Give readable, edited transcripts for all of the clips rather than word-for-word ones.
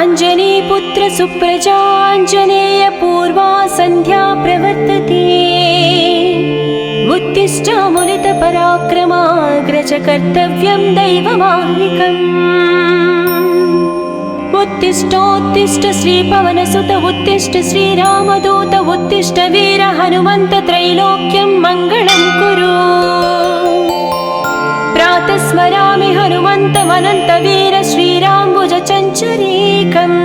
अञ्जनीपुत्र सुप्रजाञ्जनेय पूर्वा सन्ध्या प्रवर्तते। उत्तिष्ठामुलितपराक्रमाग्रज कर्तव्यं दैवमाह्निकम्। उत्तिष्ठोत्तिष्ठ श्रीपवनसुत उत्तिष्ठ श्रीरामदूत उत्तिष्ठ वीर हनुमन्त त्रैलोक्यं मङ्गलं कुरु। प्रातः स्मरामि हनुमन्तमनन्तवीर श्रीराम्बुजचञ्चरीकम्।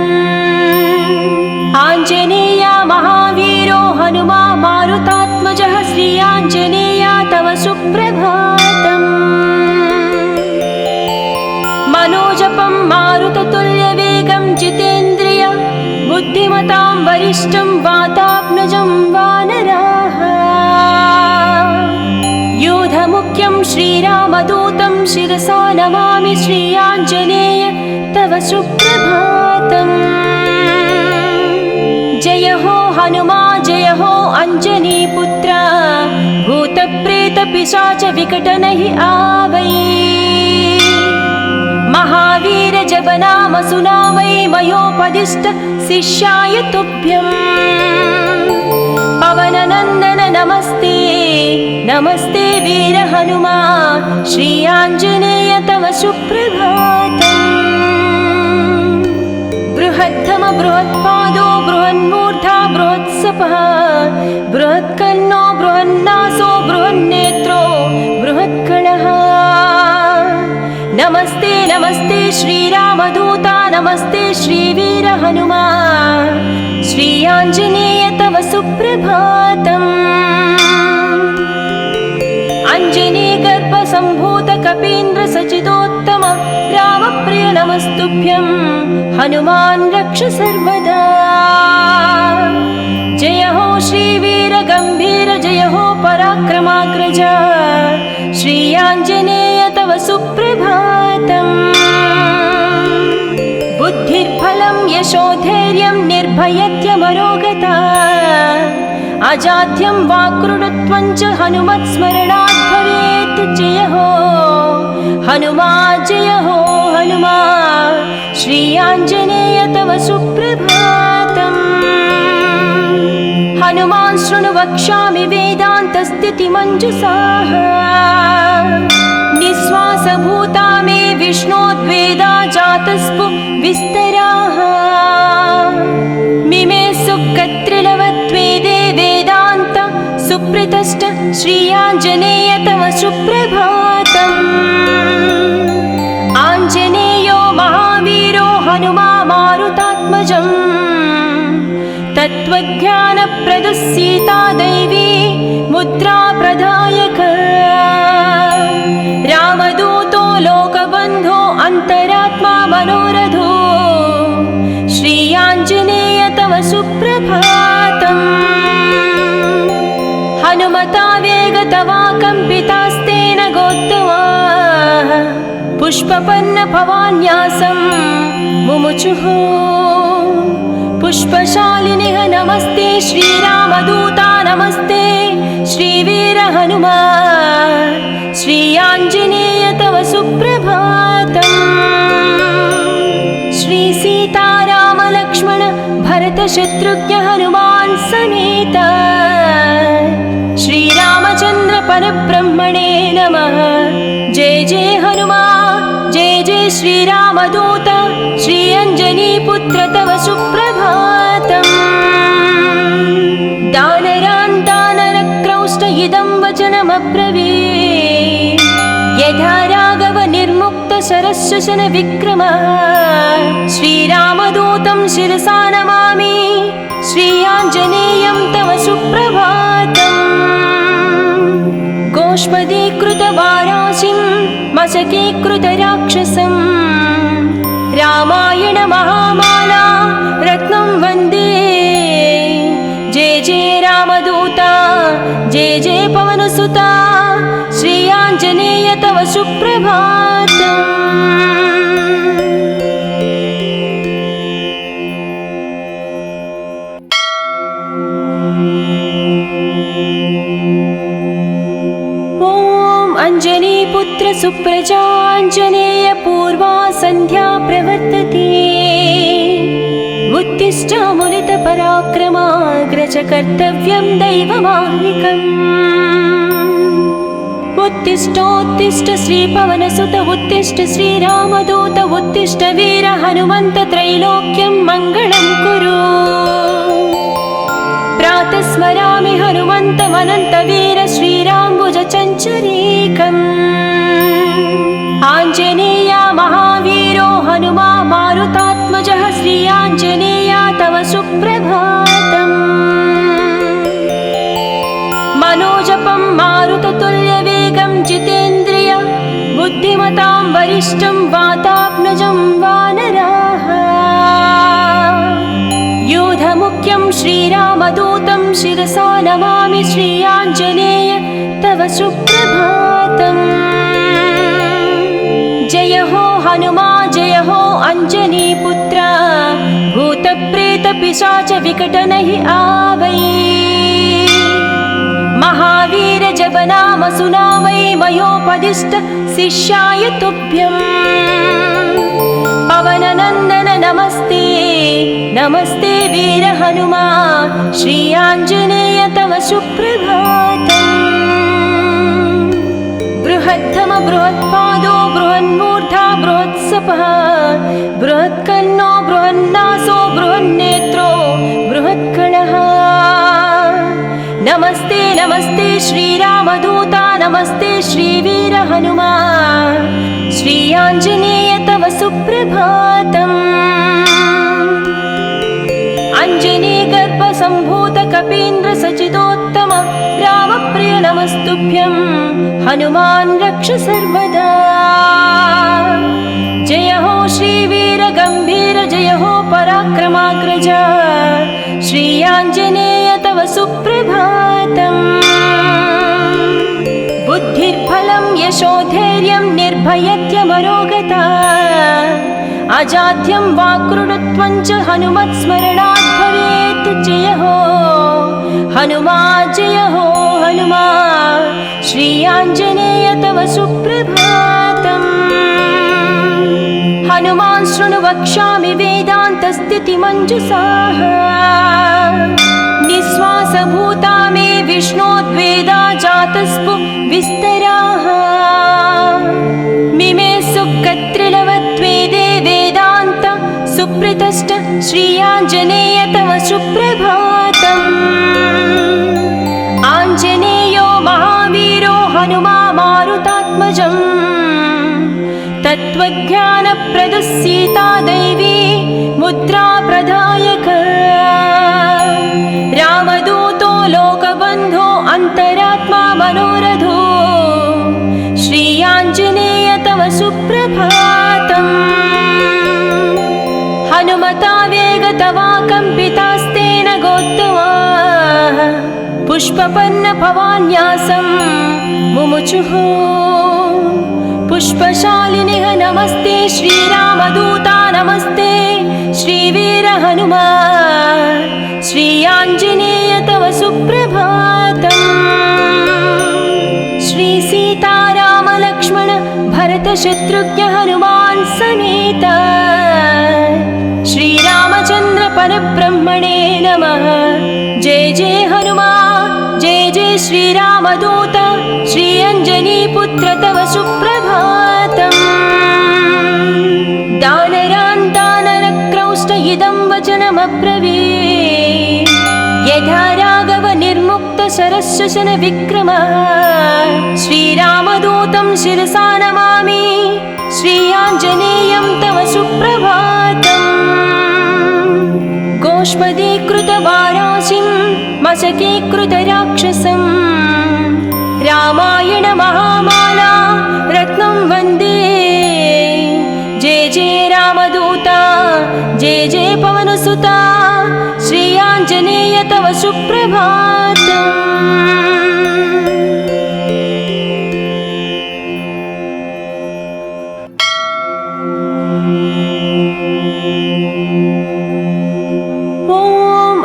आञ्जनेया महावीरो हनुमा मारुतात्मजः श्री आञ्जनेया तव सुप्रभातम्। मनोजपं मारुततुल्यवेगं जितेन्द्रिय बुद्धिमतां वरिष्ठं वातात्मजं वानराः। योधमुख्यं श्रीरामदूतं शिरसा नमामि श्री आञ्जनेय तव सुप्रभातम्। जय हो हनुमा जय हो अञ्जनीपुत्र भूतप्रेतपिशाच विकटनहि आवै। महावीर जपनाम सुनावै मयोपदिष्ट शिष्याय तुभ्यम्। पवननन्दन नमस्ते नमस्ते वीर हनुमा श्री आञ्जनेय तव सुप्रभातम्। बृहत्तम बृहत्पादो बृहन्मूर्धा बृहत्सपः बृहत्कर्णो बृहन्नासो बृहन्नेत्रो बृहत्कणः। नमस्ते नमस्ते श्रीरामदूता नमस्ते श्रीवीर हनुमा श्री आञ्जनेय तव सुप्रभातम्। अञ्जनीगर्भसम्भूत कपीन्द्र सचिदोत्तम रामप्रिय नमस्तुभ्यं हनुमान् रक्ष सर्वदा। जय हो श्रीवीर गम्भीर जय हो पराक्रमाग्रज श्री आञ्जनेय तव सुप्रभातम्। बुद्धिर्बलं यशोधैर्यं निर्भयत्यमरोगता अजाड्यं वाक्कृतत्वं च हनुमत्स्मरणात् भवेत्। जय हो हनुमा जय हो हनुमा श्री आञ्जनेय तव सुप्रभातम्। हनुमान् शृणु वक्ष्यामि वेदान्तस्थितिमञ्जुषाः। निःश्वासभूता मे विष्णोद्वेदा जातस्पु विस्तराः। मिमे सुकत्रिलवत्वेदे वेदान्त सुप्रतिष्ठ श्री आञ्जनेय तव सुप्रभातम्। आञ्जनेयो महावीरो हनुमा मारुतात्मजम्। तत्त्वज्ञानप्रदः सीता दैवी मुद्रा प्रदायक। रामदूतो लोकबन्धो अन्तरात्मा मनोरथो श्री आञ्जनेय तव सुप्रभातम्। हनुमता वेगतवा कम्पितास्तेन गोत्तमाः पुष्पपन्न भवान्यासं मुमुचुः। पुष्पशालिनिः नमस्ते श्रीरामदूता नमस्ते श्रीवीर हनुमा श्री आञ्जनेय तव सुप्रभातम्। श्री सीताराम लक्ष्मण भरत शत्रुघ्न हनुमान् समेत श्रीरामचन्द्र परब्रह्मणे नमः। जय जय हनुमा जय जय श्रीरामदूत श्री अञ्जनीपुत्र तव सुप्रभातम्। दानरान् दानरक्रौष्ट इदं वचनमब्रवीत्। यथा राघव निर्मुक्त शरशशन विक्रमः श्रीरामदूतं शिरसा नमामि श्री आञ्जनेयं तव सुप्रभातम्। गोष्पदीकृतवाराशिं मशकीकृतराक्षसं रामायण महामाला रत्नं वन्दे। जय जय रामदूता जय जय पवनसुता श्री आञ्जनेय तव सुप्रभातम्। अञ्जनीपुत्र सुप्रजाञ्जनेय पूर्वा सन्ध्या प्रवर्तते। च कर्तव्यं दैवमाह्निकम् उत्तिष्ठोत्तिष्ठ श्रीपवनसुत उत्तिष्ठ श्रीरामदूत उत्तिष्ठ वीर हनुमन्त त्रैलोक्यं मङ्गलं कुरु प्रातः स्मरामि हनुमन्तमनन्तवीर श्रीराम्बुजचञ्चरीकम् आञ्जनेय महावीरो हनुमा मारुतात्मजः श्री आञ्जनेय तव सुप्रभातम् मनोजपं मारुततुल्यवेगं जितेन्द्रिय बुद्धिमतां वरिष्ठं वातात्मजं वानराः योधमुख्यं श्रीरामदूतं शिरसा नमामि श्री आञ्जनेय तव सुप्रभातम् जय हो हनुमा जय हो अंजनीपुत्र भूतप्रेतपिशाच विकटनहि आवै महावीर जपनाम सुनामै मयोपदिष्ट शिष्याय तुभ्यम् पवननन्दन नमस्ते नमस्ते वीर हनुमा श्री आञ्जनेय तव सुप्रभातम् बृहत्तम बृहत्पादो बृहन्मूर्धा बृहत्सपः बृहत्कर्णो बृहन्नासो बृहन्नेत्रो बृहत्कणः नमस्ते नमस्ते श्रीरामदूता नमस्ते श्रीवीर हनुमा श्री आञ्जनेय तव सुप्रभातम् अञ्जनीगर्भसम्भूत कपीन्द्र सचिदोत्तम रामप्रिय नमस्तुभ्यं हनुमान् रक्ष सर्वदा जय हो श्रीवीर गम्भीर जय हो पराक्रमाग्रज श्री आञ्जनेय तव सुप्रभातम् बुद्धिर्बलं यशोधैर्यं निर्भयत्यमरोगता अजाड्यं वाक्कृतत्वं च हनुमत्स्मरणात् भवेत् जय हो हनुमा जय हो हनुमा श्री आञ्जनेय तव सुप्रभातम् हनुमान् शृणु वक्ष्यामि वेदान्तस्थितिमञ्जुषाः निःश्वासभूता मे विष्णोद्वेदा जातस्पु विस्तराः मिमे सुकत्रिलवत्वेदे वेदान्त सुप्रतिष्ठ श्री आञ्जनेय तव सुप्रभातम् आञ्जनेयो महावीरो हनुमा मारुतात्मजम् तत्त्वज्ञानप्रदः सीता दैवी मुद्रा प्रदायक रामदूतो लोकबन्धो अन्तरात्मा मनोरथो श्री आञ्जनेय तव सुप्रभातम् हनुमता वेगतवा कम्पितास्तेन गोत्तमा पुष्पपन्न भवान्यासं मुमुचुः पुष्पशालिनिः नमस्ते श्रीरामदूता नमस्ते श्रीवीर हनुमा श्री आञ्जनेय तव सुप्रभातम् श्री सीताराम लक्ष्मण भरत शत्रुघ्न हनुमान् समेत श्रीरामचन्द्र परब्रह्मणे नमः जय जय हनुमा जय जय श्रीरामदूत श्री अञ्जनीपुत्र तव सुप्रभातम् दानरान् दानरक्रौष्ट इदं वचनमब्रवीत् यथा राघव निर्मुक्त शरशशन विक्रम श्रीरामदूतं शिरसा नमामि श्री आञ्जनेयं तव सुप्रभातम् गोष्पदीकृतवाराशिं मशकीकृतराक्षसं रामायण महामाला रत्नं वन्दे जय जय रामदूता जय जय पवनसुता श्री आञ्जनेय तव सुप्रभातम्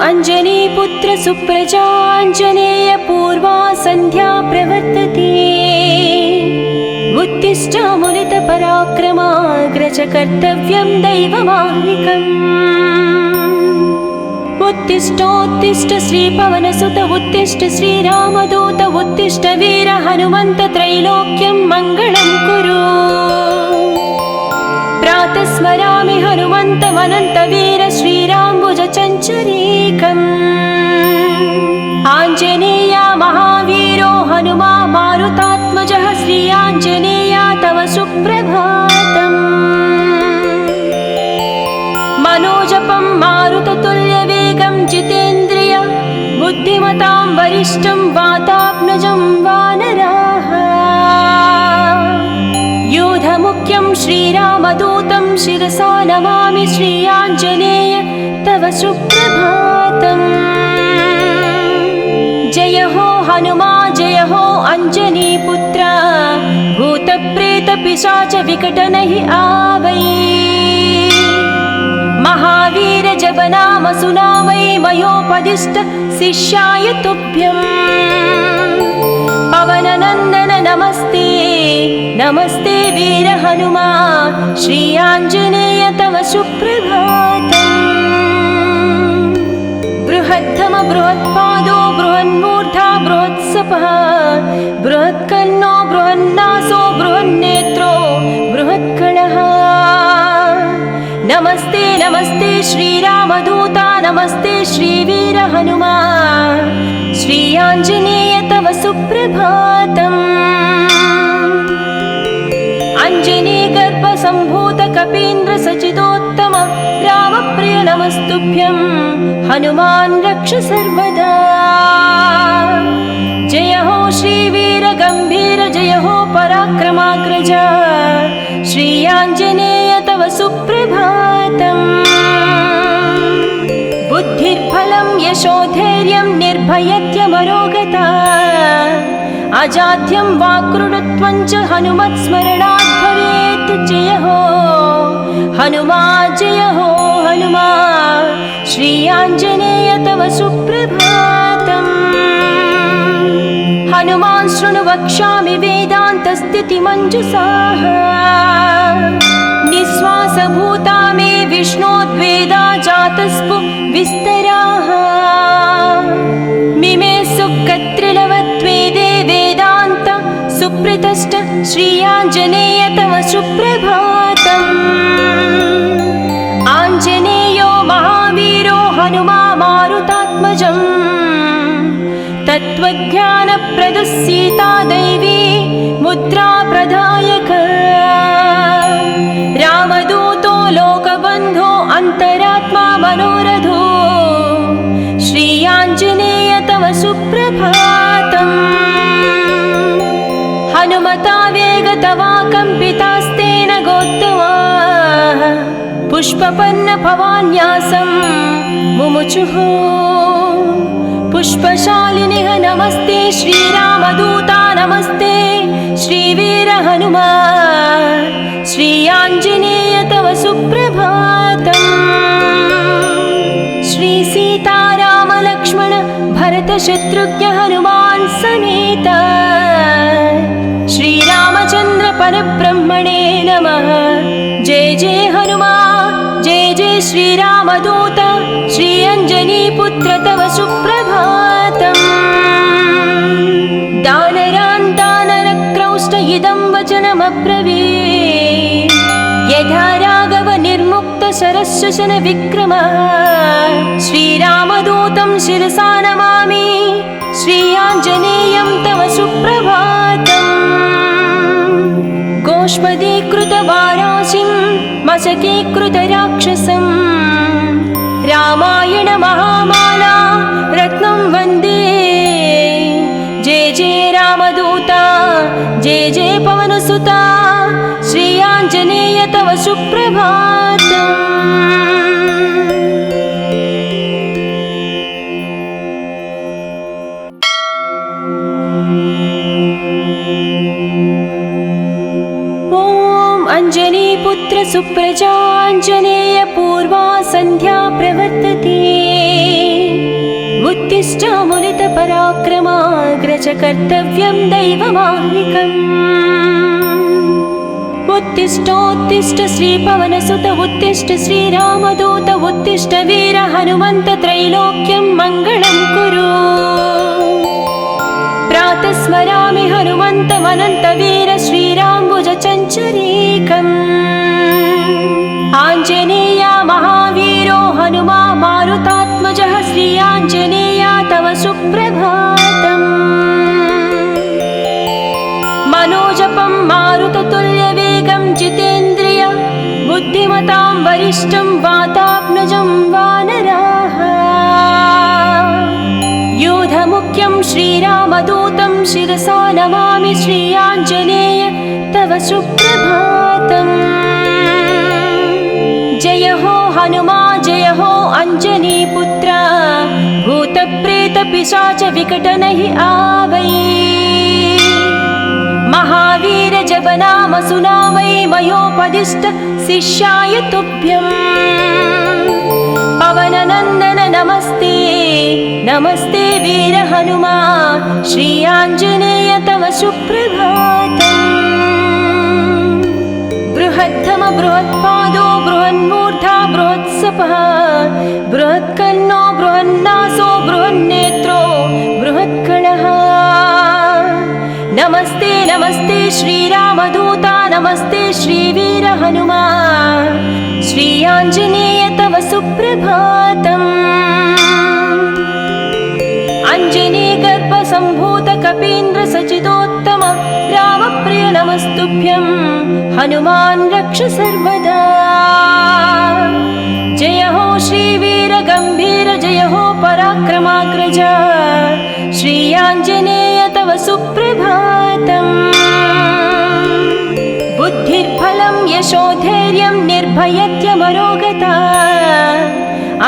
अंजनीपुत्र सुप्रजाञ्जनेय पूर्वा सन्ध्या प्रवर्तते उत्तिष्ठामुनित पराक्रमाग्रज कर्तव्यं दैवमाह्निकम् उत्तिष्ठोत्तिष्ठ श्रीपवनसुत उत्तिष्ठ श्रीरामदूत उत्तिष्ठ वीर हनुमन्त त्रैलोक्यं मङ्गलं कुरु। प्रातः स्मरामि हनुमन्तमनन्तवीर श्रीराम्बुजचञ्चरीकम्। आञ्जनेया महावीरो हनुमा मारुतात्मजः श्री आञ्जनेया तव सुप्रभातम्। मनोजपं मारुततुल्यवेगं जितेन्द्रिय बुद्धिमतां वरिष्ठं वातात्मजं वानराः। योधमुख्यं श्रीरामदूतं शिरसा नमामि श्री आञ्जनेय तव सुप्रभातम्। जय हो हनुमा जय हो अञ्जनीपुत्र भूतप्रेतपिशाच विकटनहि आवै। महावीर जप नाम सुनावै मयोपदिष्ट शिष्याय तुभ्यम्। पवननन्दन नमस्ते नमस्ते वीर हनुमा श्री आञ्जनेय तव सुप्रभातम्। बृहद्धम बृहत्पादो बृहन्मूर्धा बृहत्सपः बृहत्कर्णो बृहन्नासो बृहन्नेत्रो बृहत्कणः। नमस्ते नमस्ते श्रीरामदूता नमस्ते श्रीवीर हनुमा श्री आञ्जनेय तव सुप्रभातम्। अञ्जनीगर्भसम्भूत कपीन्द्र सचिदोत्तम रामप्रिय नमस्तुभ्यं हनुमान् रक्ष सर्वदा। जय हो श्रीवीर गम्भीर जय हो पराक्रमाग्रज श्री आञ्जनेय तव सुप्रभातम्। बुद्धिर्बलं यशोधैर्यं निर्भयत्यमरोगता अजाड्यं वाक्कृतत्वं च हनुमत्स्मरणात् भवेत्। जय हो हनुमा जय हो हनुमा श्री आञ्जनेय तव सुप्रभातम्। हनुमान् शृणु वक्ष्यामि वेदान्तस्थितिमञ्जुषाः निःश्वासभूता मे विष्णोद्वेदा जातस्पु विस्तराः। मिमे सुकत्रिलवत्वेदे वेदान्त सुप्रतिष्ठ श्री आञ्जनेय तव सुप्रभातम्। आञ्जनेयो महावीरो हनुमा मारुतात्मजम् तत्त्वज्ञानप्रदः सीता दैवी मुद्रा प्रदायक। रामदूतो लोकबन्धो अन्तरात्मा मनोरथो श्री आञ्जनेय तव सुप्रभातम्। हनुमता वेगतवा कम्पितास्तेन गोत्तमा पुष्पपन्न भवान्यासं मुमुचुः। पुष्पशालिनिः नमस्ते श्रीरामदूता नमस्ते श्रीवीर हनुमा श्री आञ्जनेय तव सुप्रभातम्। श्री सीताराम लक्ष्मण भरत शत्रुघ्न हनुमान् समेत श्रीरामचन्द्र परब्रह्मणे नमः। जय जय हनुमा जय जय श्रीरामदूत श्री अञ्जनीपुत्र तव सुप्रभातम्। दानरान् दानरक्रौष्ट इदं वचनमब्रवीत् यथा राघव निर्मुक्त शरशशन विक्रम। श्रीरामदूतं शिरसा नमामि श्री आञ्जनेयं तव सुप्रभातम्। गोष्पदीकृतवाराशिं मशकीकृतराक्षसं रामायण महामाला रत्नं वन्दे। जय जय रामदूता जय जय पवनसुता श्री आञ्जनेय तव सुप्रभातम्। अञ्जनीपुत्र सुप्रजाञ्जनेय पूर्वा सन्ध्या प्रवर्तते। उत्तिष्ठामुलितपराक्रमाग्रज कर्तव्यं दैवमाह्निकम्। उत्तिष्ठोत्तिष्ठ श्रीपवनसुत उत्तिष्ठ श्रीरामदूत उत्तिष्ठ वीर हनुमन्त त्रैलोक्यं मङ्गलं कुरु। प्रातः स्मरामि हनुमन्तमनन्तवीर श्रीराम्बुजचञ्चरीकम्। आञ्जनेय महावीरो हनुमा मारुतात्मजः श्री आञ्जनेय तव सुप्रभातम्। मनोजपं मारुततुल्यवेगं जितेन्द्रिय बुद्धिमतां वरिष्ठं वातात्मजं वानराः। योधमुख्यं श्रीरामदूतं शिरसा नमामि श्री आञ्जनेय तव सुप्रभातम्। जय हो हनुमा जय हो अञ्जनीपुत्र भूतप्रेतपिशाच विकटनहि आवै। महावीर जप नाम सुनावै मयोपदिष्ट शिष्याय तुभ्यं। पवननन्दन नमस्ते नमस्ते वीर हनुमा श्री आञ्जनेय तव सुप्रभातम्। बृहत्तम बृहत्पादो बृहन्मूर्धा बृहत्सपः बृहत्कर्णो बृहन्नासो बृहन्नेत्रो बृहत्कणः। नमस्ते नमस्ते श्रीरामदूता नमस्ते श्रीवीर हनुमा श्री आञ्जनेय तव सुप्रभातम्। अञ्जनीगर्भसम्भूत कपीन्द्र सचिदोत्तम रामप्रिय नमस्तुभ्यं हनुमान् रक्ष सर्वदा। जय हो श्रीवीर गम्भीर जय हो पराक्रमाग्रज श्री आञ्जनेय तव सुप्रभातम्। बुद्धिर्बलं यशोधैर्यं निर्भयत्यमरोगता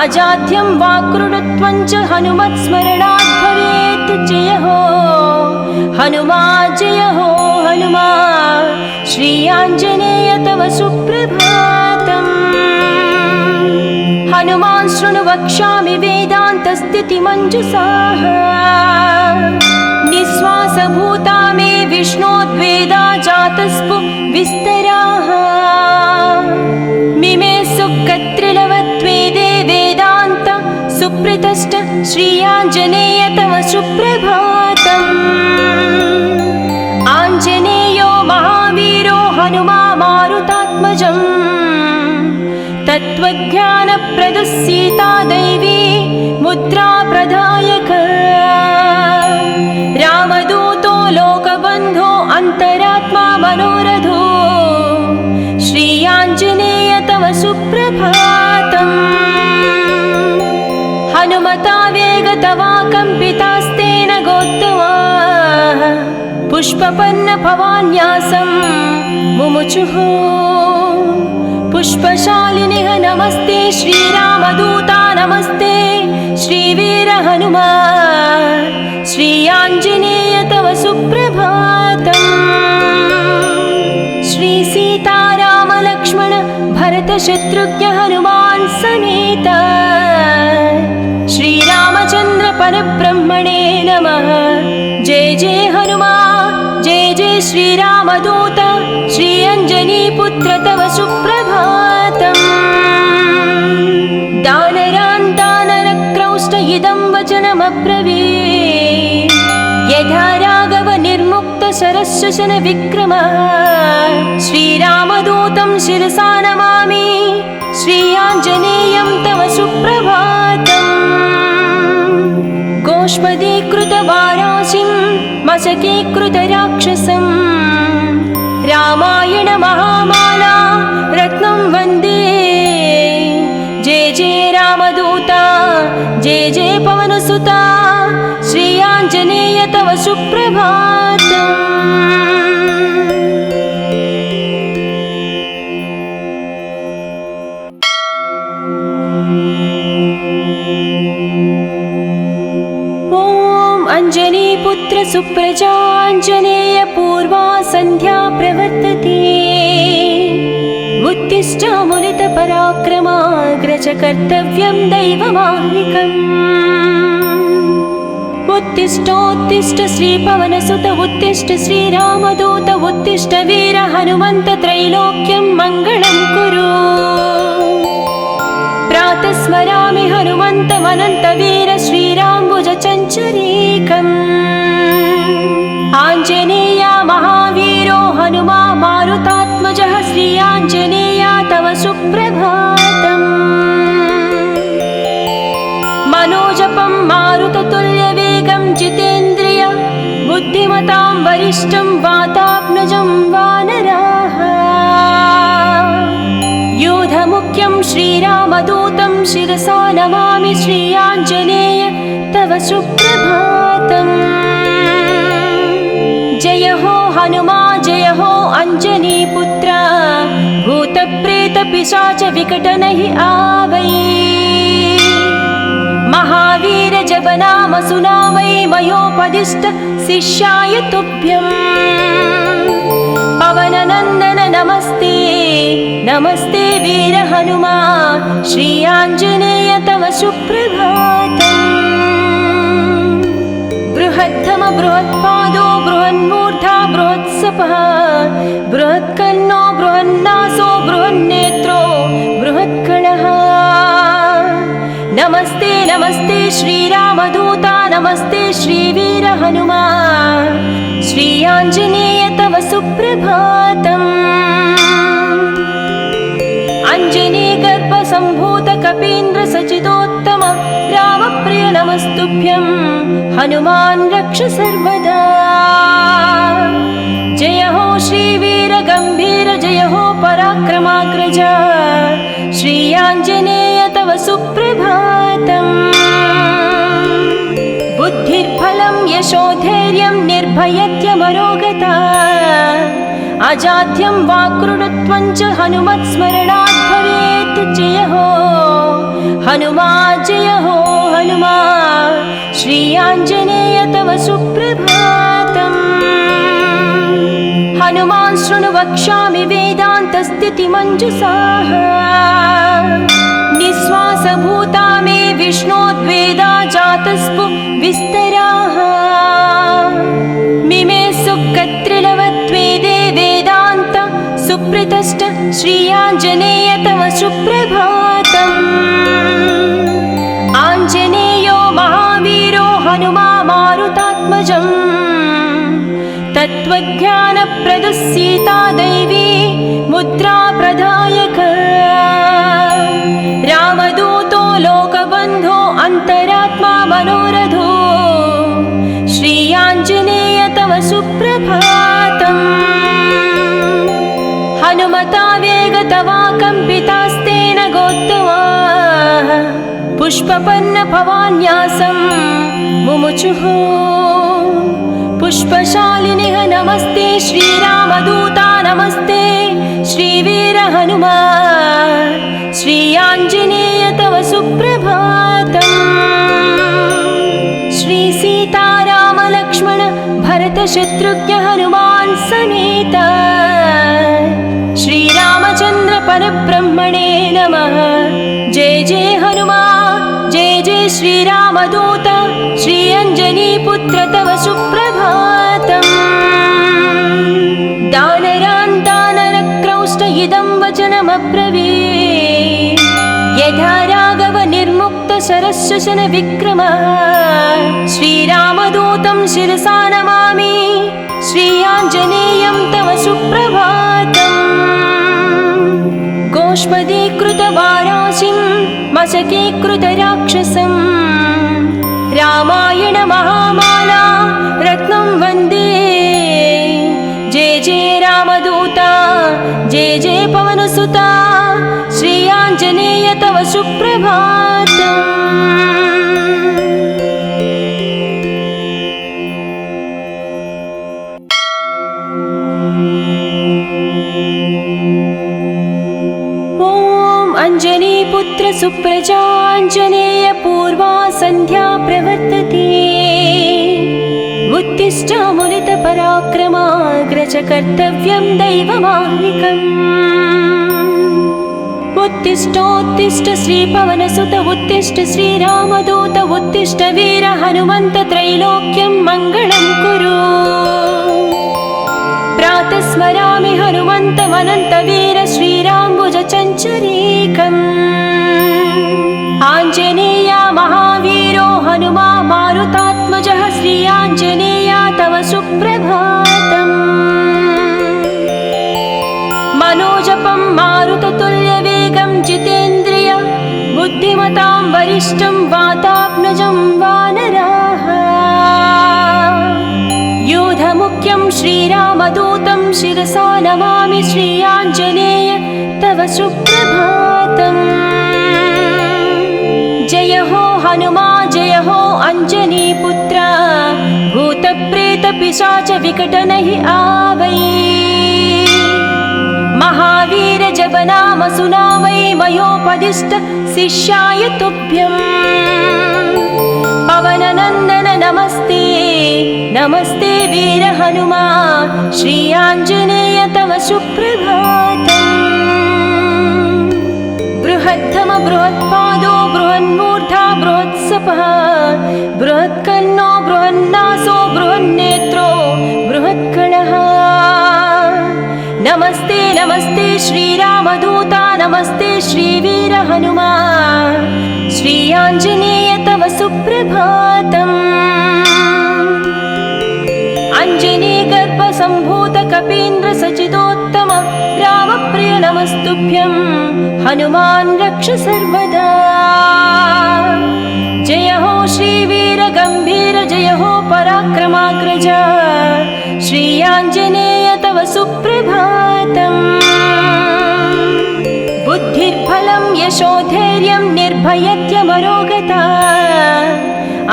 अजाड्यं वाक्कृतत्वं च हनुमत्स्मरणात् भवेत्। जय हो हनुमा जय हो हनुमा श्री आञ्जनेय तव सुप्रभातम्। हनुमान् शृणु वक्ष्यामि वेदान्तस्थितिमञ्जुषाः। निःश्वासभूता मे विष्णोद्वेदा जातस्पु विस्तराः। मिमे सुकत्रिलवत्वेदे वेदान्त सुप्रतिष्ठ श्री आञ्जनेय तव सुप्रभातम्। आञ्जनेयो महावीरो हनुमा मारुतात्मजम्। तत्त्वज्ञानप्रदः सीता दैवी मुद्रा प्रदायक। रामदूतो लोकबन्धो अन्तरात्मा मनोरथो श्री आञ्जनेय तव सुप्रभातम्। हनुमता वेगतवा कम्पितास्तेन गोत्तमाः पुष्पपन्न भवान्यासं मुमुचुः। पुष्पशालिनिः नमस्ते श्रीरामदूता नमस्ते श्रीवीर हनुमा श्री आञ्जनेय तव सुप्रभातम्। श्री सीताराम लक्ष्मण भरत शत्रुघ्न हनुमान् समेत श्रीरामचन्द्र परब्रह्मणे नमः। जय जय हनुमा जय जय श्रीरामदूत श्री अञ्जनीपुत्र तव सुप्रभातम्। दानरान् दानरक्रौष्ट इदं वचनमब्रवीत्। यथा राघव निर्मुक्त शरशशन विक्रमः श्रीरामदूतं शिरसा नमामि श्री आञ्जनेयं तव सुप्रभातम्। गोष्पदीकृतवाराशिं मशकीकृतराक्षसं रामायण महामाला रत्नं वन्दे। जय जय रामदूता जय जय पवनसुता श्री आञ्जनेय तव सुप्रभातम्। अञ्जनीपुत्र सुप्रजाञ्जनेय पूर्वा सन्ध्या प्रवर्तते। उत्तिष्ठामुलितपराक्रमाग्रज कर्तव्यं दैवमाह्निकम्। उत्तिष्ठोत्तिष्ठ श्रीपवनसुत उत्तिष्ठ श्रीरामदूत उत्तिष्ठ वीर हनुमन्त त्रैलोक्यं मङ्गलं कुरु। प्रातः स्मरामि हनुमन्तमनन्तवीर श्रीराम्बुजचञ्चरीकम्। आञ्जनेया महावीरो हनुमा मारुतात्मजः श्री आञ्जनेया तव सुप्रभातम्। मनोजपं मारुततुल्यवेगं जितेन्द्रिय बुद्धिमतां वरिष्ठं वातात्मजं वानराः। योधमुख्यं श्रीरामदूतं शिरसा नमामि श्री आञ्जनेय तव सुप्रभातम्। जय हो हनुमा जय हो अञ्जनीपुत्र भूतप्रेतपिशाच विकटनहि आवै। महावीर जप नाम सुनावै मयोपदिष्ट शिष्याय तुभ्यम्। पवननन्दन नमस्ते नमस्ते वीर हनुमा श्री आञ्जनेय तव सुप्रभातम्। बृहत्तम बृहत्पादो बृहन्मूर्धा बृहत्सपः बृहत्कर्णो बृहन्नासो बृहन्नेत्रो बृहत्कणः। नमस्ते नमस्ते श्रीरामदूता नमस्ते श्रीवीर हनुमा श्री आञ्जनेय तव सुप्रभातम्। अञ्जनीगर्भसम्भूत कपीन्द्र सचिदोत्तम रामप्रिय नमस्तुभ्यं हनुमान् रक्ष सर्वदा। जय हो श्रीवीर गम्भीर जय हो पराक्रमाग्रज श्री आञ्जनेय तव सुप्रभातम्। बुद्धिर्बलं यशोधैर्यं निर्भयत्यमरोगता अजाड्यं वाक्कृतत्वं च हनुमत्स्मरणात् भवेत्। जय हो हनुमा जय हो हनुमा श्री आञ्जनेय तव सुप्रभातम्। हनुमान् शृणु वक्ष्यामि वेदान्तस्थितिमञ्जुषाः। निःश्वासभूता मे विष्णोद्वेदा जातस्पु विस्तराः। मिमे सुकत्रिलवत्वेदे वेदान्त सुप्रतिष्ठ श्री आञ्जनेय तव सुप्रभातम्। आञ्जनेयो महावीरो हनुमा मारुतात्मजम्। तत्त्वज्ञानप्रदः सीता दैवी मुद्रा प्रदायक। रामदूतो लोकबन्धो अन्तरात्मा मनोरथो श्री आञ्जनेय तव सुप्रभातम्। हनुमता वेगतवा कम्पितास्तेन गोत्तमाः पुष्पपन्न भवान्यासं मुमुचुः। पुष्पशालिनिः नमस्ते श्रीरामदूता नमस्ते श्रीवीर हनुमा श्री आञ्जनेय तव सुप्रभातम्। श्री सीताराम लक्ष्मण भरत शत्रुघ्न हनुमान् समेत श्रीरामचन्द्र परब्रह्मणे नमः। जय जय हनुमा जय जय श्रीरामदूत श्री अञ्जनीपुत्र तव सुप्रभातम्। दानरान् दानरक्रौष्ट इदं वचनमब्रवीत्। यथा राघव निर्मुक्त शरशशन विक्रम श्रीरामदूतं शिरसा नमामि श्री आञ्जनेयं तव सुप्रभातम्। गोष्पदीकृतवाराशिं मशकीकृतराक्षसं रामायण महामाला रत्नं वन्दे। जय जय रामदूता जय जय पवनसुता श्री आञ्जनेय तव सुप्रभातम्। अञ्जनीपुत्र सुप्रजाञ्जनेय पूर्वा सन्ध्या प्रवर्तते। उत्तिष्ठामुनितपराक्रमाग्रज कर्तव्यं दैवमाह्निकम्। उत्तिष्ठोत्तिष्ठ श्रीपवनसुत उत्तिष्ठ श्रीरामदूत उत्तिष्ठ वीर हनुमन्त त्रैलोक्यं मङ्गलं कुरु। प्रातः स्मरामि हनुमन्तमनन्तवीर श्रीराम्बुजचञ्चरीकम्। आञ्जनेय महावीरो हनुमा मारुतात्मजः श्री आञ्जनेय तव सुप्रभातम्। मनोजपं मारुततुल्यवेगं जितेन्द्रिय बुद्धिमतां वरिष्ठं वातात्मजं वानराः। यूधमुख्यं श्रीरामदूतं शिरसा नमामि श्री आञ्जनेय तव सुप्रभातम्। जय हो हनुमा जय हो अञ्जनीपुत्र भूतप्रेतपिशाच विकटनहि आवै। महावीर जपनाम सुनावै मयोपदिष्ट शिष्याय तुभ्यम्। पवननन्दन नमस्ते नमस्ते वीर हनुमा श्री आञ्जनेय तव सुप्रभातम्। बृहत्तम बृहत्पादो बृहन्मूर्धा बृहत्सपः बृहत्कर्णो बृहन्नासो बृहन्नेत्रो बृहत्कणः। नमस्ते नमस्ते श्रीरामदूता नमस्ते श्रीवीर हनुमा श्री आञ्जनेय तव सुप्रभातम्। अञ्जनीगर्भसम्भूत कपीन्द्र सचिदोत्तम रामप्रिय नमस्तुभ्यं हनुमान् रक्ष सर्वदा। जय हो श्रीवीर गम्भीर जय हो पराक्रमाग्रज श्री आञ्जनेय तव सुप्रभातम्। बुद्धिर्बलं यशोधैर्यं निर्भयत्यमरोगता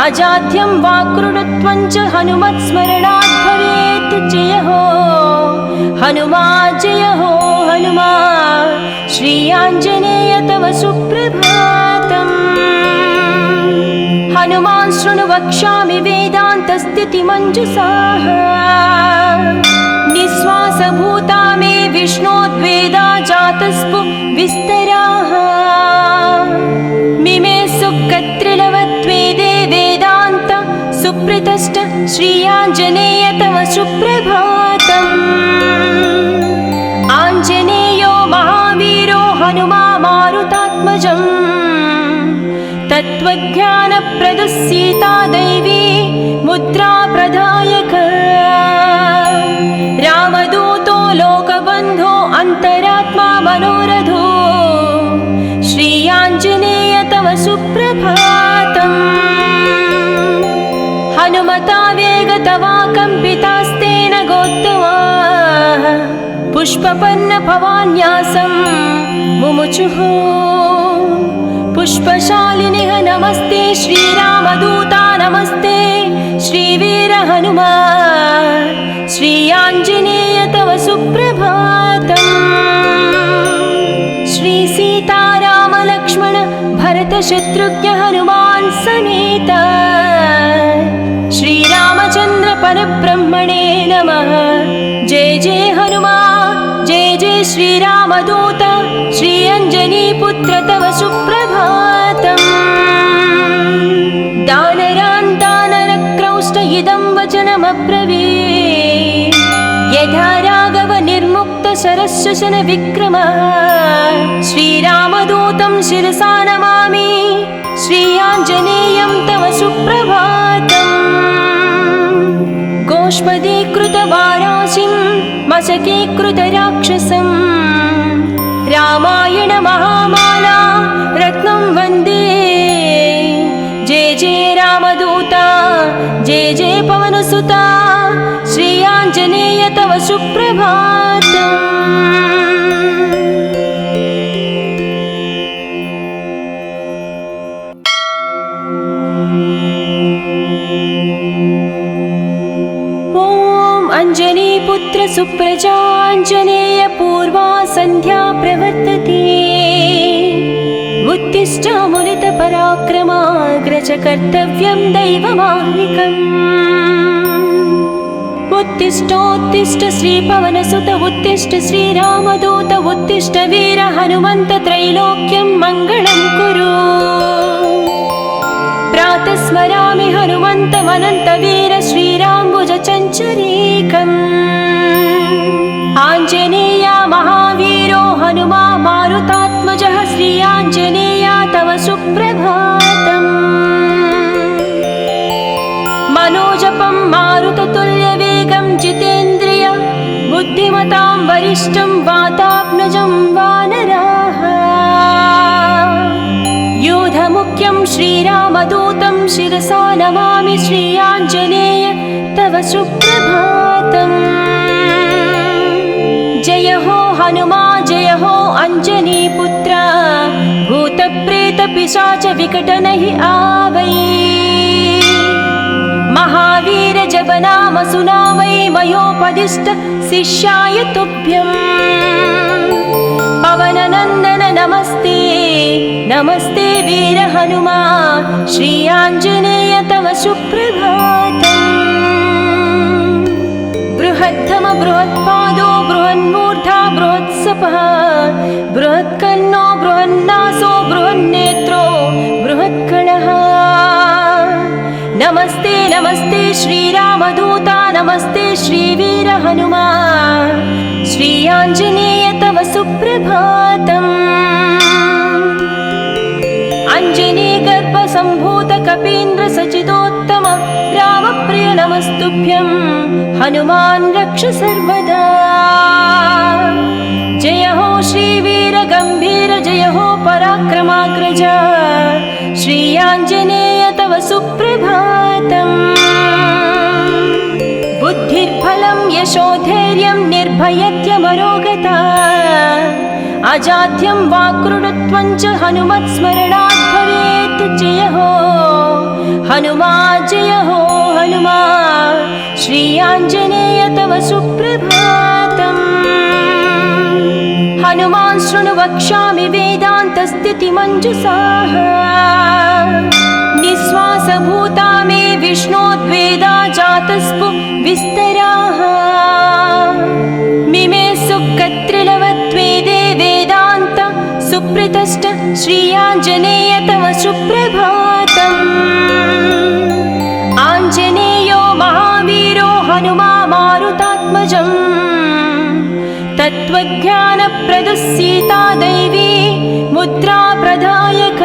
अजाड्यं वाक्कृतत्वं च हनुमत्स्मरणात् भवेत्। जय हो हनुमा जय हो हनुमा श्री आञ्जनेय तव सुप्रभातम्। हनुमान् शृणु वक्ष्यामि वेदान्तस्थितिमञ्जुषाः निःश्वासभूता मे विष्णोद्वेदा जातस्पु विस्तराः। मिमे सुकत्रिलवत्वेदे वेदान्त सुप्रतिष्ठ श्री आञ्जनेय तव सुप्रभातम्। आञ्जनेयो महावीरो हनुमा मारुतात्मजम् तत्त्वज्ञानप्रदः सीता दैवी मुद्रा प्रदायक। रामदूतो लोकबन्धो अन्तरात्मा मनोरथो श्री आञ्जनेय तव सुप्रभातम्। हनुमता वेगतवा कम्पितास्तेन गोत्तमाः पुष्पपन्न भवान्यासं मुमुचुः। पुष्पशालिनिः नमस्ते श्रीरामदूता नमस्ते श्रीवीर हनुमा श्री आञ्जनेय तव सुप्रभातम्। श्री सीताराम लक्ष्मण भरत शत्रुघ्न हनुमान् समेत श्रीरामचन्द्र परब्रह्मणे नमः। जय जय हनुमा जय जय श्रीरामदूत श्री अञ्जनीपुत्र तव सुप्रभातम्। दानरान् दानरक्रौष्ट इदं वचनमब्रवीत् यथा राघव निर्मुक्त शरशशन विक्रमः। श्रीरामदूतं शिरसा नमामि श्री आञ्जनेयं तव सुप्रभातम्। गोष्पदीकृतवाराशिं मशकीकृतराक्षसं रामायण महामाला रत्नं वन्दे। जय जय रामदूता जय जय पवनसुता श्री आञ्जनेय तव सुप्रभातम्। अञ्जनीपुत्र सुप्रजाञ्जनेय पूर्वा सन्ध्या प्रवर्तते। उत्तिष्ठ मुनितपराक्रमाग्रज कर्तव्यं दैवमाह्निकम्। उत्तिष्ठोत्तिष्ठ श्रीपवनसुत उत्तिष्ठ श्रीरामदूत उत्तिष्ठ वीर हनुमन्त त्रैलोक्यं मङ्गलं कुरु। प्रातः स्मरामि हनुमन्तमनन्तवीर श्रीराम्बुजचञ्चरीकम्। आञ्जनेय महावीरो हनुमा मारुतात्मजः श्री आञ्जनेय तव सुप्रभातम्। मनोजपं मारुततुल्यवेगं जितेन्द्रिय बुद्धिमतां वरिष्ठं वातात्मजं वानराः। योधमुख्यं श्रीरामदूतं शिरसा नमामि श्री आञ्जनेय तव सुप्रभातम्। जय हो हनुमा जय हो अञ्जनीपुत्र भूतप्रेतपिशाच विकटनहि आवै। महावीर जपनाम सुनामै मयोपदिष्ट शिष्याय तुभ्यम्। पवननन्दन नमस्ते नमस्ते वीर हनुमा श्री आञ्जनेय तव सुप्रभातम्। बृहद्धम बृहत्पादो बृहन्मूर्धा बृहत्सपः बृहत्कर्णो बृहन्नासो बृहन्नेत्रो बृहत्कणः। नमस्ते नमस्ते श्रीरामदूता नमस्ते श्रीवीर हनुमा श्री आञ्जनेय तव सुप्रभातम्। अञ्जनीगर्भसम्भूत कपीन्द्र सचिदोत्तम रामप्रिय नमस्तुभ्यं हनुमान् रक्ष सर्वदा। जय हो श्रीवीर गम्भीर जय हो पराक्रमाग्रज श्री आञ्जनेय तव सुप्रभातम्। बुद्धिर्बलं यशोधैर्यं निर्भयत्यमरोगता अजाड्यं वाक्कृतत्वं च हनुमत्स्मरणात् भवेत्। जय हो हनुमा जय हो हनुमा श्री आञ्जनेय तव सुप्रभातम्। हनुमान् शृणु वक्ष्यामि वेदान्तस्थितिमञ्जुषाः। निःश्वासभूता मे विष्णोद्वेदा जातस्पु विस्तराः। मिमे सुकत्रिलवत्वेदे वेदान्त सुप्रतिष्ठ श्री आञ्जनेय तव सुप्रभातम्। आञ्जनेयो महावीरो हनुमा मारुतात्मजम्। तत्त्वज्ञानप्रदः सीता दैवी मुद्रा प्रदायक।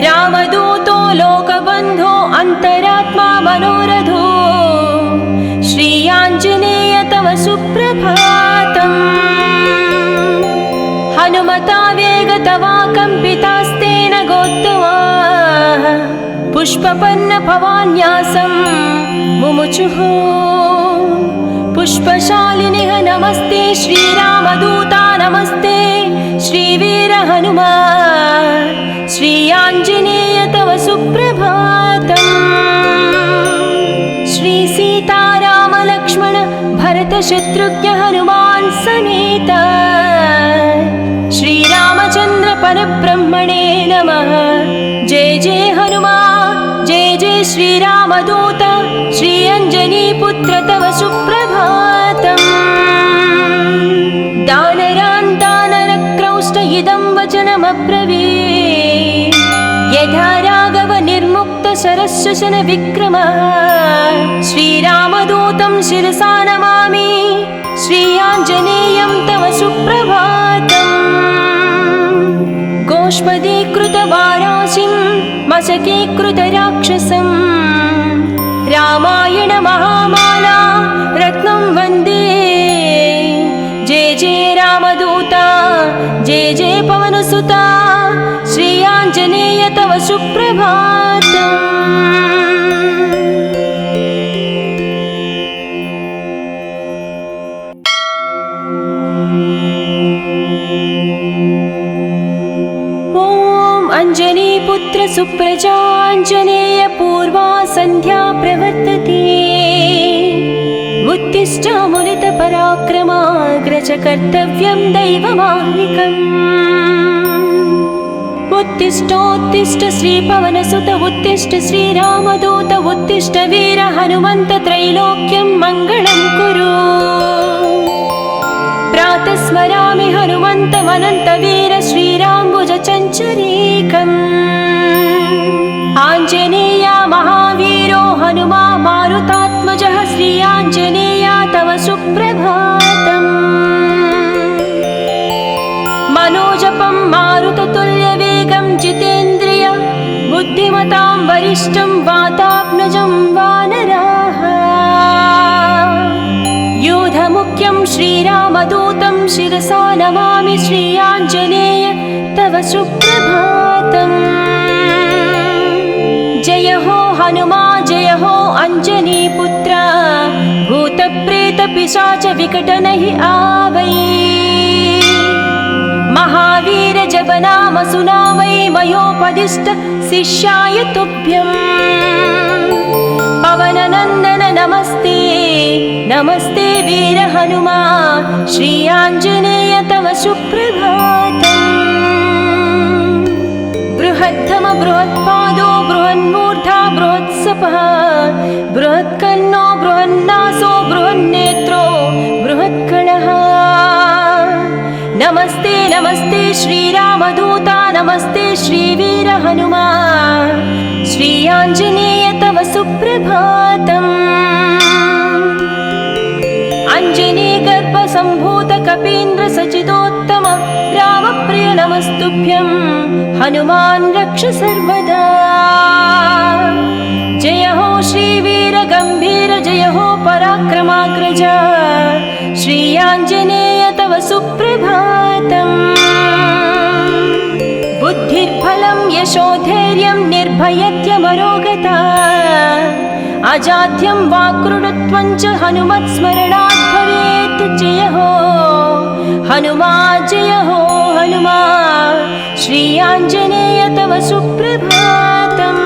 रामदूतो लोकबन्धो अन्तरात्मा मनोरथो श्री आञ्जनेय तव सुप्रभातम्। हनुमता वेगतवा कम्पितास्तेन गोत्तमाः पुष्पपन्न भवान्यासं मुमुचुः। पुष्पशालिनिः नमस्ते श्रीरामदूता नमस्ते श्रीवीर हनुमा श्री आञ्जनेय तव सुप्रभातम्। श्री सीताराम लक्ष्मण भरत शत्रुघ्न हनुमान् समेत श्रीरामचन्द्र परब्रह्मणे नमः। जय जय हनुमा जय जय श्रीरामदूत श्री अञ्जनीपुत्र तव सुप्रभातम्। दानरान् दानरक्रौष्ट इदं वचनमब्रवीत्। यथा राघव निर्मुक्त शरश्वसन विक्रमः श्रीरामदूतं शिरसा नमामि श्री आञ्जनेयं तव सुप्रभातम्। गोष्पदीकृतवाराशिं मशकीकृतराक्षसं रामायण महामाला रत्नं वन्दे। जय जय रामदूता जय जय पवनसुता श्री आञ्जनेय तव सुप्रभातम्। अञ्जनीपुत्र सुप्रजाञ्जनेय पूर्वा सन्ध्या प्रवर्तते। उत्तिष्ठ मुनितपराक्रमाग्रज कर्तव्यं दैवमाह्निकम्। उत्तिष्ठोत्तिष्ठ श्रीपवनसुत उत्तिष्ठ श्रीरामदूत उत्तिष्ठ वीर हनुमन्त त्रैलोक्यं मङ्गलं कुरु। प्रातः स्मरामि हनुमन्तमनन्तवीर श्रीराम्बुजचञ्चरीकम्। आञ्जनेया महावीरो हनुमा मारुतात्मजः श्री आञ्जनेया तव सुप्रभातम्। मनोजपं मारुततुल्यवेगं जितेन्द्रिय बुद्धिमतां वरिष्ठं वातात्मजं वानराः। योधमुख्यं श्रीरामदूतं शिरसा नमामि श्री आञ्जनेय तव सुप्रभातम्। जय हो हनुमा जय हो अञ्जनीपुत्र भूतप्रेतपिशाच विकटनहि आवै। महावीर जप नाम सुनावै मयोपदिष्ट शिष्याय तुभ्यम्। पवननन्दन नमस्ते नमस्ते वीर हनुमा श्री आञ्जनेय तव सुप्रभातम्। बृहद्धम बृहत्पादो बृहन्मूर्धा बृहत्सपः बृहत्कर्णो बृहन्नासो बृहन्नेत्रो बृहत्कणः। नमस्ते नमस्ते श्रीरामदूता नमस्ते श्रीवीर हनुमा श्री आञ्जनेय तव सुप्रभातम्। अञ्जनीगर्भसम्भूत कपीन्द्र सचिदोत्तम रामप्रिय नमस्तुभ्यं हनुमान् रक्ष सर्वदा। जय हो श्रीवीर गम्भीर जय हो पराक्रमाग्रज श्री आञ्जनेय तव सुप्रभातम्। बुद्धिर्बलं यशोधैर्यं निर्भयत्यमरोगता अजाड्यं वाक्कृतत्वं च हनुमत्स्मरणात् भवेत्। जय हो हनुमा जय हो हनुमा श्री आञ्जनेय तव सुप्रभातम्।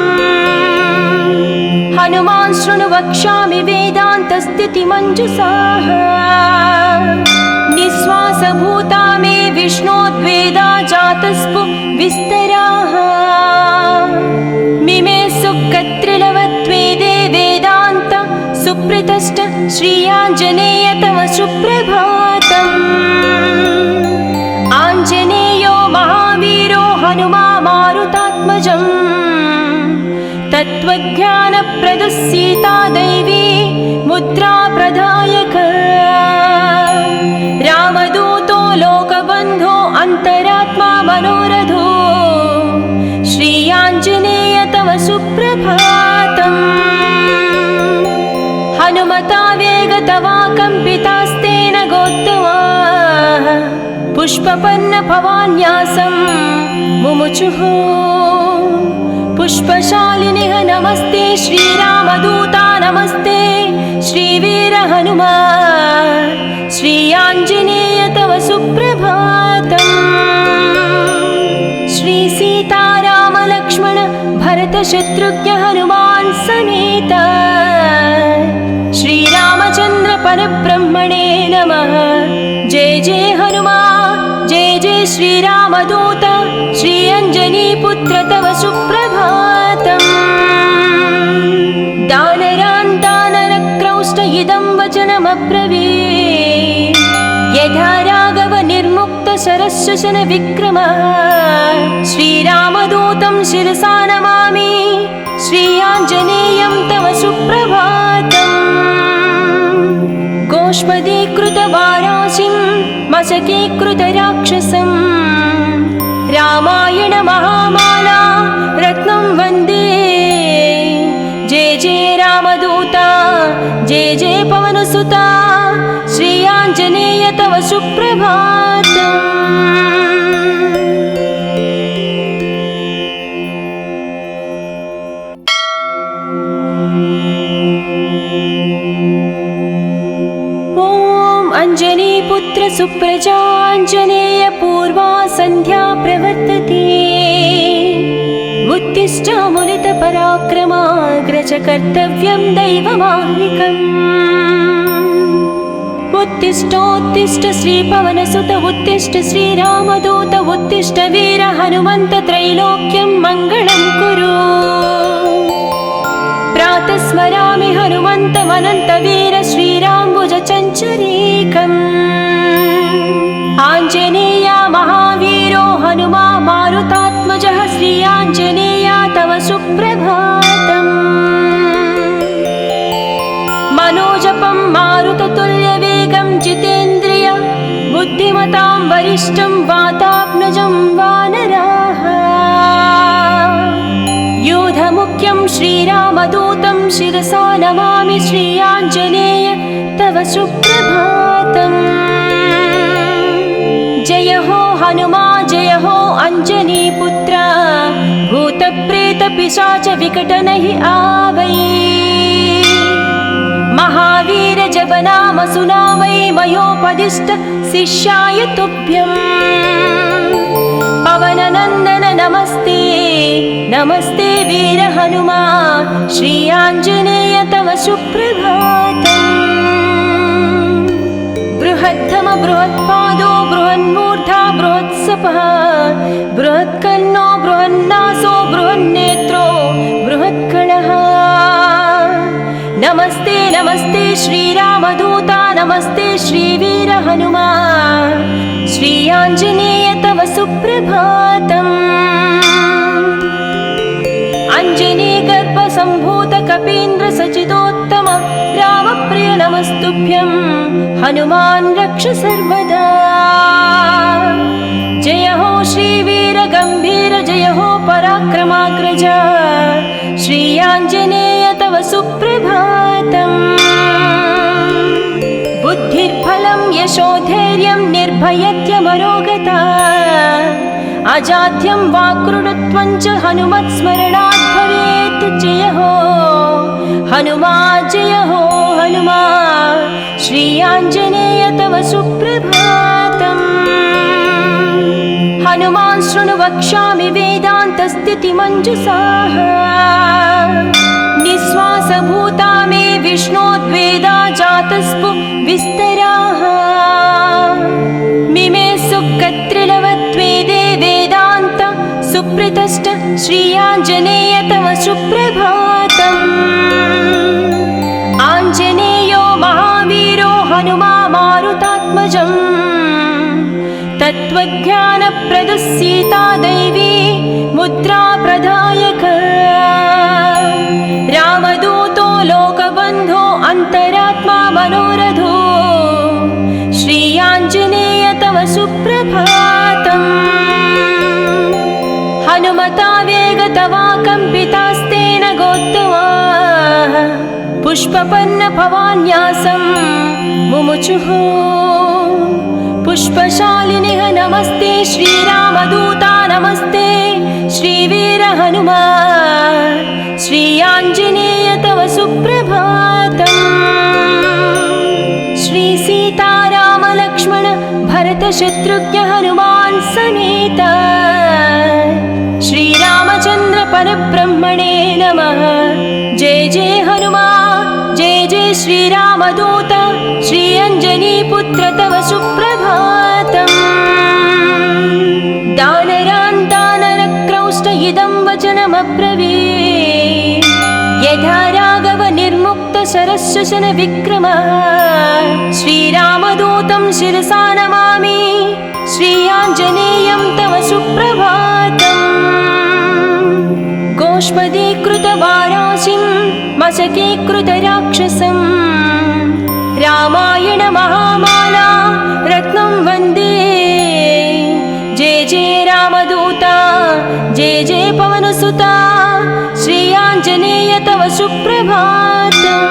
हनुमान् शृणु वक्ष्यामि वेदान्तस्थितिमञ्जुषाः निःश्वासभूता मे विष्णोद्वेदा जातस्पु विस्तराः। मिमे सुकत्रिलवत्वेदे वेदान्त सुप्रतिष्ठ श्री आञ्जनेय तव सुप्रभातम्। आञ्जनेयो महावीरो हनुमा मारुतात्मजम् तत्त्वज्ञानप्रदः सीता दैवी मुद्रा प्रदायक। रामदूतो लोकबन्धो अन्तरात्मा मनोरथो श्री आञ्जनेय तव सुप्रभातम्। हनुमता वेगतवा कम्पितास्तेन गोत्तमा पुष्पपन्न भवान्यासं मुमुचुः। पुष्पशालिनिः नमस्ते श्रीरामदूता नमस्ते श्रीवीर हनुमा श्री आञ्जनेय तव सुप्रभातम्। श्री सीताराम लक्ष्मण भरत शत्रुघ्न हनुमान् समेत श्रीरामचन्द्र परब्रह्मणे नमः। जय जय हनुमा जय जय श्रीरामदूत श्री अञ्जनीपुत्र तव सुप्रभातम्। दानरान् दानरक्रौष्ट इदं वचनमब्रवीत् यथा राघव निर्मुक्त शरशशन विक्रमः। श्रीरामदूतं शिरसा नमामि श्री आञ्जनेयं तव सुप्रभातम्। गोष्पदीकृतवाराशिं मशकीकृतराक्षसं रामायण महामाला रत्नं वन्दे। जय जय रामदूता जय जय पवनसुता श्री आञ्जनेय तव सुप्रभातम्। अञ्जनीपुत्र सुप्रजाञ्जनेय पूर्वा सन्ध्या प्रवर्तते। उत्तिष्ठामुलितपराक्रमाग्रज कर्तव्यं दैवमाह्निकम्। उत्तिष्ठोत्तिष्ठ श्रीपवनसुत उत्तिष्ठ श्रीरामदूत उत्तिष्ठ वीर हनुमन्त त्रैलोक्यं मङ्गलं कुरु। प्रातः स्मरामि हनुमन्तमनन्तवीर श्रीराम्बुजचञ्चरीकम्। आञ्जनेया महावीरो हनुमा मारुतात्मजः श्रीयाञ्जनेया तव सुप्रभातम्। मनोजपं मारुततुल्यवेगं जितेन्द्रिय बुद्धिमतां वरिष्ठं वातात्मजं वानराः। योधमुख्यं श्रीरामदूतं शिरसा नमामि श्रीयाञ्जनेय तव सुप्रभातम्। जय हो हनुमा जय हो अञ्जनीपुत्र भूतप्रेतपिशाच विकटनहि आवै। महावीर जप नाम सुनावै मयोपदिष्ट शिष्याय तुभ्यं। पवननन्दन नमस्ते नमस्ते वीर हनुमा श्रीयाञ्जनेय तव सुप्रभातम्। बृहत्तम बृहत्पादो बृहन्मूर्धा बृहत्सपः बृहत्कर्णो बृहन्नासो बृहन्नेत्रो बृहत्कणः। नमस्ते नमस्ते श्रीरामदूता नमस्ते श्रीवीर हनुमा श्रीयाञ्जनेय तव सुप्रभातम्। अञ्जनीगर्भसम्भूत कपीन्द्र सचिदोत्तम रामप्रिय नमस्तुभ्यं हनुमान् रक्ष सर्वदा। जय हो श्रीवीर गम्भीर जय हो पराक्रमाग्रज श्रीयाञ्जनेय तव सुप्रभातम्। बुद्धिर्बलं यशोधैर्यं निर्भयत्यमरोगता अजाड्यं वाक्कृतत्वं च हनुमत्स्मरणात् भवेत्। जय हो हनुमा जय हो हनुमा श्रीयाञ्जनेय तव सुप्रभातम्। हनुमान् शृणु वक्ष्यामि वेदान्तस्थितिमञ्जुषाः। निःश्वासभूता मे विष्णोद्वेदा जातस्पु विस्तराः। मिमे सुकत्रिलवत्वेदे वेदान्त सुप्रतिष्ठ श्रीयाञ्जनेय तव सुप्रभातम्। आञ्जनेयो महावीरो हनुमा मारुतात्मजम्। तत्त्वज्ञानप्रदः सीता दैवी मुद्रा प्रदायक। रामदूतो लोकबन्धो अन्तरात्मा मनोरथो श्रीयाञ्जनेय तव सुप्रभातम्। हनुमता वेगतवा कम्पितास्तेन गोत्तमाः पुष्पपन्न भवान्यासं मुमुचुः। पुष्पशालिनिः नमस्ते श्रीरामदूता नमस्ते श्रीवीर हनुमा श्रीयाञ्जनेय तव सुप्रभातम्। श्री सीताराम लक्ष्मण भरत शत्रुघ्न हनुमान् समेत श्रीरामचन्द्र परब्रह्मणे नमः। जय जय हनुमा जय जय श्रीरामदूत श्रीअञ्जनीपुत्र तव सुप्रभातम्। दानरान् दानरक्रौष्ट इदं वचनमब्रवीत्। यथा राघव निर्मुक्त शरशशन विक्रमः श्रीरामदूतं शिरसा नमामि श्रीयाञ्जनेयं तव सुप्रभातम्। गोष्पदीकृतवाराशिं मशकीकृतराक्षसं रामायण महामाला रत्नं वन्दे। जय जय रामदूता जय जय पवनसुता श्रीयाञ्जनेय तव सुप्रभातम्।